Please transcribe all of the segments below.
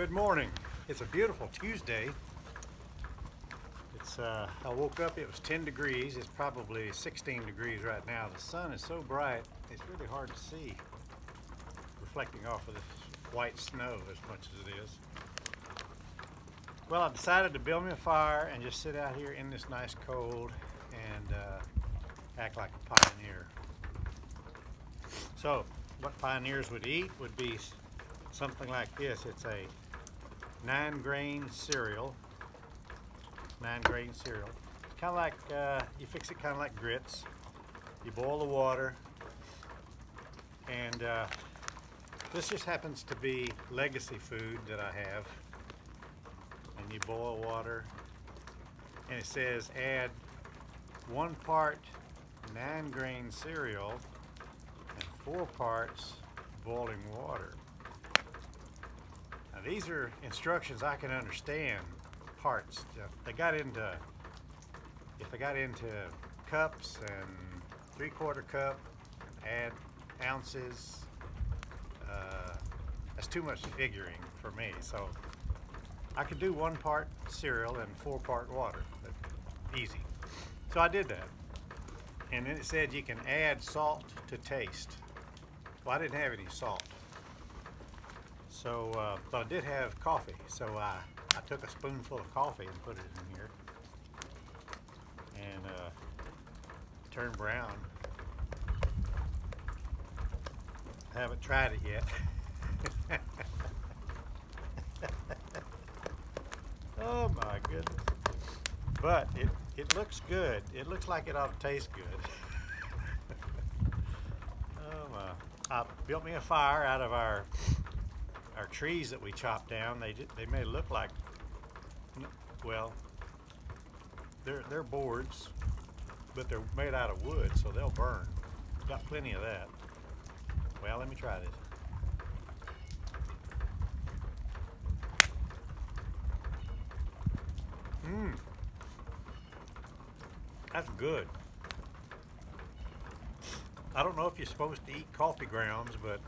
Good morning. It's a beautiful Tuesday. I woke up, it was 10 degrees. It's probably 16 degrees right now. The sun is so bright, it's really hard to see, reflecting off of this white snow as much as it is. Well, I decided to build me a fire and just sit out here in this nice cold and act like a pioneer. So, what pioneers would eat would be something like this. It's a 9-grain cereal. 9-grain cereal. It's kind of like, you fix it kind of like grits. You boil the water, and this just happens to be legacy food that I have. And you boil water, and it says add 1 part 9-grain cereal and 4 parts boiling water. Now these are instructions I can understand. Parts. If I got into cups and 3/4 cup, add ounces, that's too much figuring for me. So I could do 1 part cereal and 4 part water. Easy. So I did that. And then it said you can add salt to taste. Well, I didn't have any salt. So, but I did have coffee. So I took a spoonful of coffee and put it in here. And turned brown. I haven't tried it yet. Oh my goodness. But it looks good. It looks like it ought to taste good. Oh my. I built me a fire out of our trees that we chopped down. They may look like, well, they're boards, but they're made out of wood, so they'll burn. Got plenty of that. Well, let me try this. That's good. I don't know if you're supposed to eat coffee grounds, but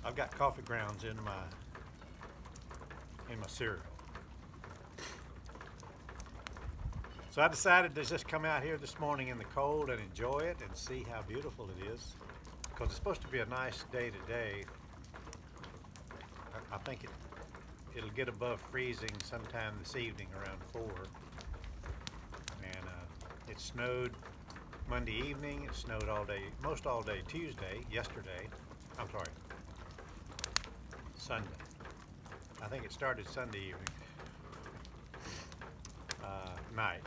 I've got coffee grounds in my cereal. So I decided to just come out here this morning in the cold and enjoy it and see how beautiful it is, because it's supposed to be a nice day today. I think it'll get above freezing sometime this evening around 4. And it snowed Monday evening. It snowed all day, most all day Tuesday, yesterday. I'm sorry, Sunday. I think it started Sunday evening, night,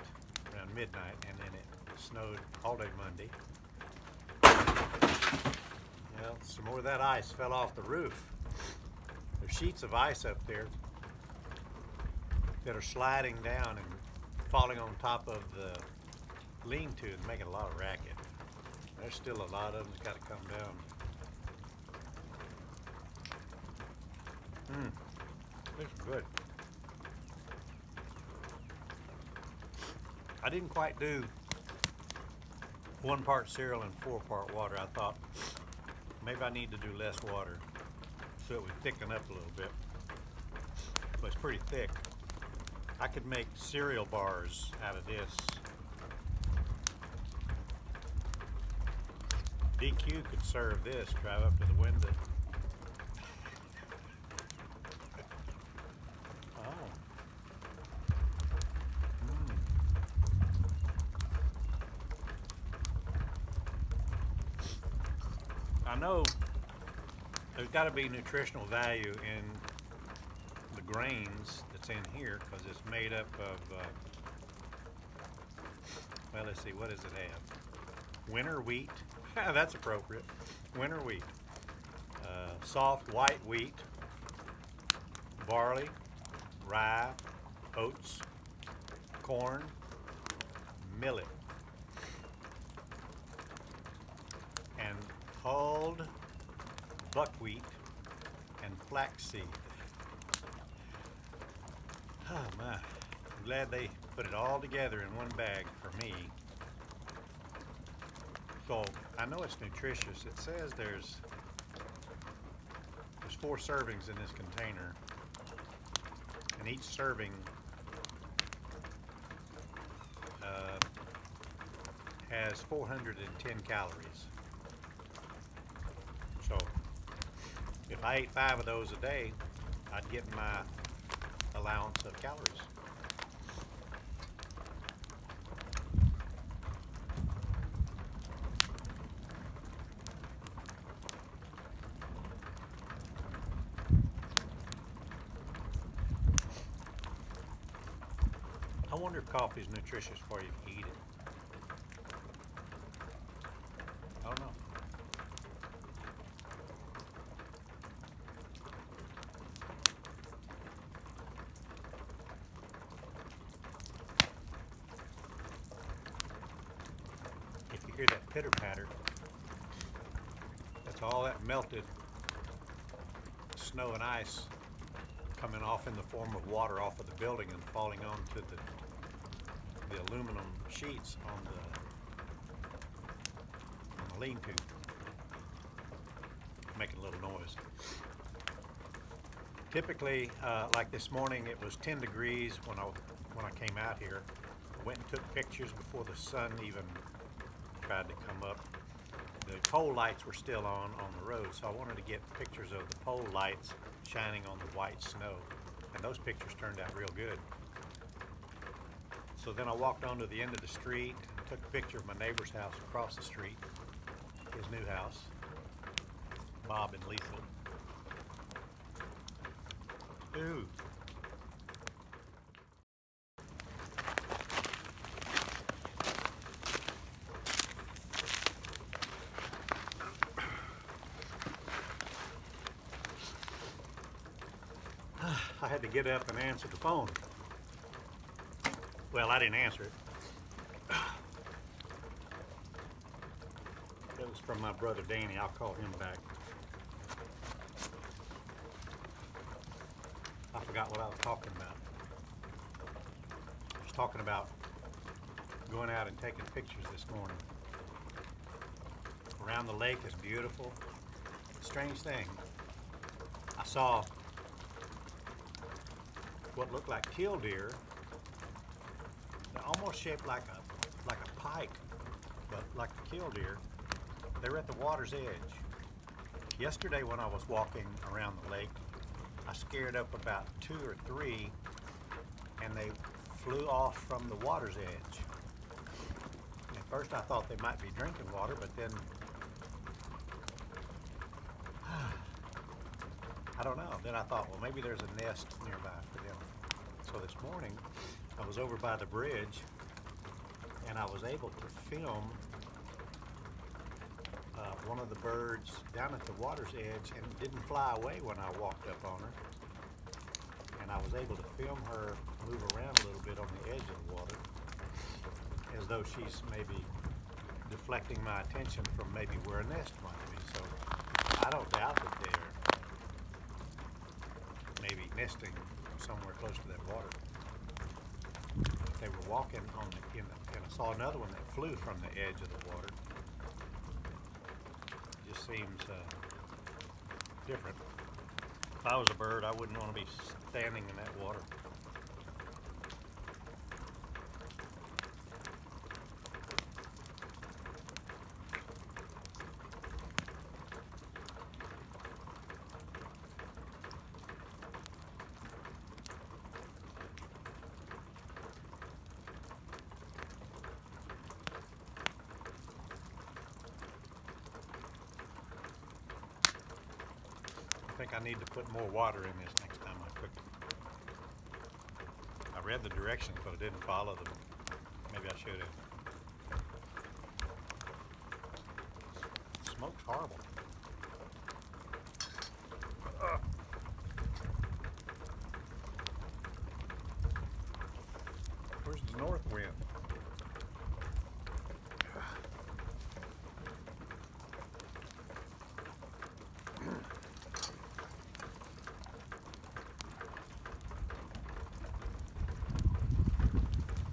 around midnight, and then it snowed all day Monday. Well, some more of that ice fell off the roof. There's sheets of ice up there that are sliding down and falling on top of the lean-to and making a lot of racket. There's still a lot of them that's got to come down. It's good. I didn't quite do 1 part cereal and 4 part water. I thought maybe I need to do less water so it would thicken up a little bit. But it's pretty thick. I could make cereal bars out of this. DQ could serve this. Drive up to the window. I know there's got to be nutritional value in the grains that's in here, because it's made up of, well, let's see, what does it have? Winter wheat. That's appropriate. Winter wheat. Soft white wheat, barley, rye, oats, corn, millet, and hulled buckwheat and flaxseed. Oh my, I'm glad they put it all together in one bag for me. So I know it's nutritious. It says there's There's 4 servings in this container, and each serving has 410 calories. So if I ate 5 of those a day, I'd get my allowance of calories. I wonder if coffee is nutritious for you if you eat it. I don't know. If you hear that pitter patter, that's all that melted snow and ice coming off in the form of water off of the building and falling onto the aluminum sheets on the lean-to, making a little noise. Typically, like this morning, it was 10 degrees when I came out here. I went and took pictures before the sun even tried to come up. The pole lights were still on the road, so I wanted to get pictures of the pole lights shining on the white snow, and those pictures turned out real good. So then I walked onto the end of the street and took a picture of my neighbor's house across the street, his new house, Bob and Lisa. Ooh. I had to get up and answer the phone. Well, I didn't answer it. It was from my brother Danny. I'll call him back. I forgot what I was talking about. I was talking about going out and taking pictures this morning. Around the lake is beautiful. Strange thing. I saw what looked like killdeer. They're almost shaped like a pike, but like a killdeer. They were at the water's edge. Yesterday when I was walking around the lake, I scared up about 2 or 3, and they flew off from the water's edge. At first I thought they might be drinking water, but then I don't know. Then I thought, well, maybe there's a nest nearby for them. So this morning I was over by the bridge, and I was able to film one of the birds down at the water's edge, and didn't fly away when I walked up on her. And I was able to film her move around a little bit on the edge of the water, as though she's maybe deflecting my attention from maybe where a nest might be. So I don't doubt that they're maybe nesting somewhere close to that water. They were walking on and I saw another one that flew from the edge of the water. It just seems different. If I was a bird, I wouldn't want to be standing in that water. I think I need to put more water in this next time I cook it. I read the directions, but I didn't follow them. Maybe I should have. It smokes horrible. Where's the north wind?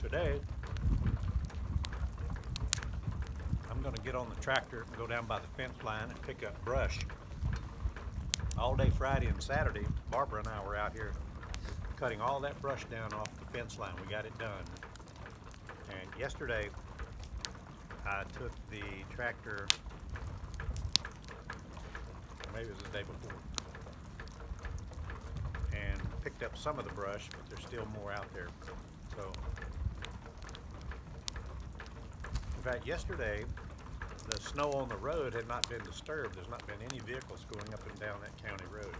Today, I'm going to get on the tractor and go down by the fence line and pick up brush all day Friday and Saturday, Barbara and I were out here cutting all that brush down off the fence line. We got it done. And yesterday, I took the tractor, maybe it was the day before, and picked up some of the brush, but there's still more out there. So, in fact, yesterday, the snow on the road had not been disturbed. There's not been any vehicles going up and down that county road.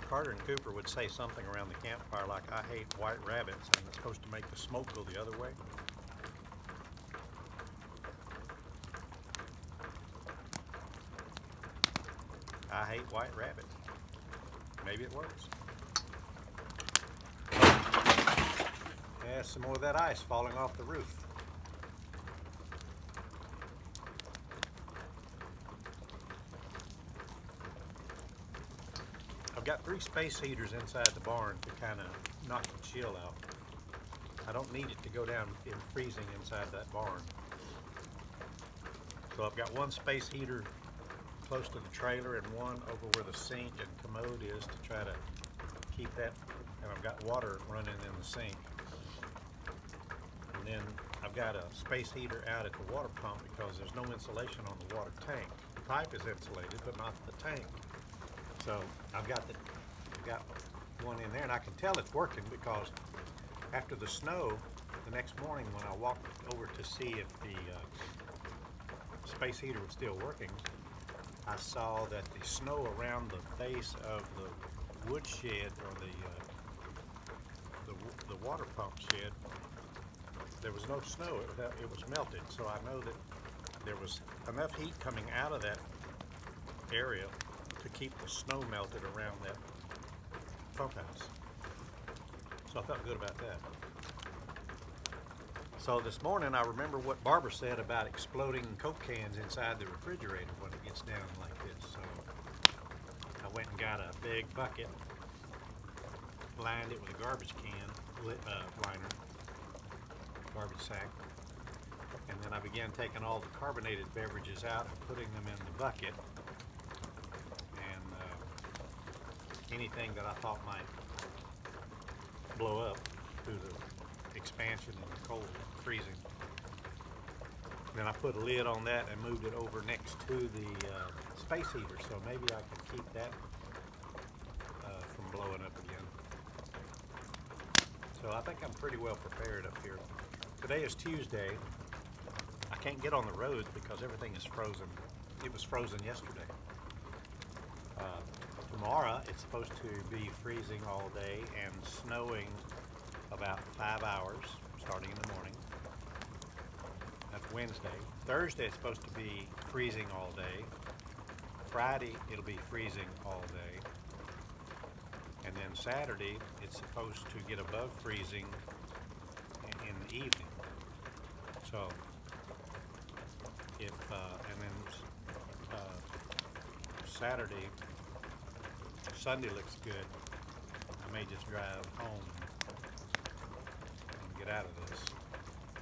Carter and Cooper would say something around the campfire like, "I hate white rabbits," and it's supposed to make the smoke go the other way. I hate white rabbits. Maybe it works. Yeah, some more of that ice falling off the roof. I've got 3 space heaters inside the barn to kind of knock the chill out. I don't need it to go down in freezing inside that barn. So I've got one space heater close to the trailer and one over where the sink and commode is to try to keep that, and I've got water running in the sink. And then I've got a space heater out at the water pump because there's no insulation on the water tank. The pipe is insulated, but not the tank. So I've got one in there, and I can tell it's working because after the snow, the next morning when I walked over to see if the space heater was still working, I saw that the snow around the base of the wood shed, or the water pump shed, there was no snow. It was melted. So I know that there was enough heat coming out of that area to keep the snow melted around that pump house. So I felt good about that. So this morning I remember what Barbara said about exploding Coke cans inside the refrigerator when it gets down like this. So I went and got a big bucket, lined it with a garbage can liner, garbage sack, and then I began taking all the carbonated beverages out and putting them in the bucket, and anything that I thought might blow up through the expansion and the cold freezing. Then I put a lid on that and moved it over next to the space heater, so maybe I could keep that from blowing up again. So I think I'm pretty well prepared up here. Today is Tuesday. I can't get on the roads because everything is frozen. It was frozen yesterday. Tomorrow it's supposed to be freezing all day and snowing about 5 hours starting in the morning. That's Wednesday. Thursday it's supposed to be freezing all day. Friday it'll be freezing all day. And then Saturday it's supposed to get above freezing in the evening. So if and then Saturday, Sunday looks good. I may just drive home and get out of this,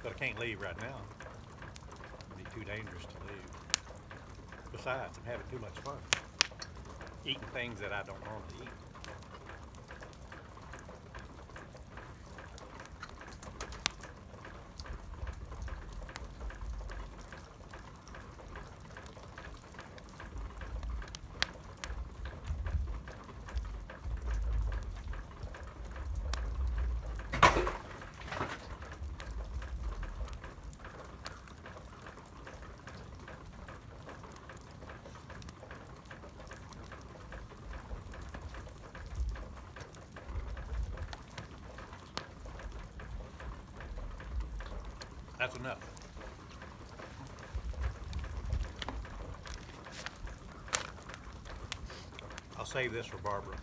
but I can't leave right now. It'd be too dangerous to leave. Besides, I'm having too much fun eating things that I don't normally eat. That's enough. I'll save this for Barbara.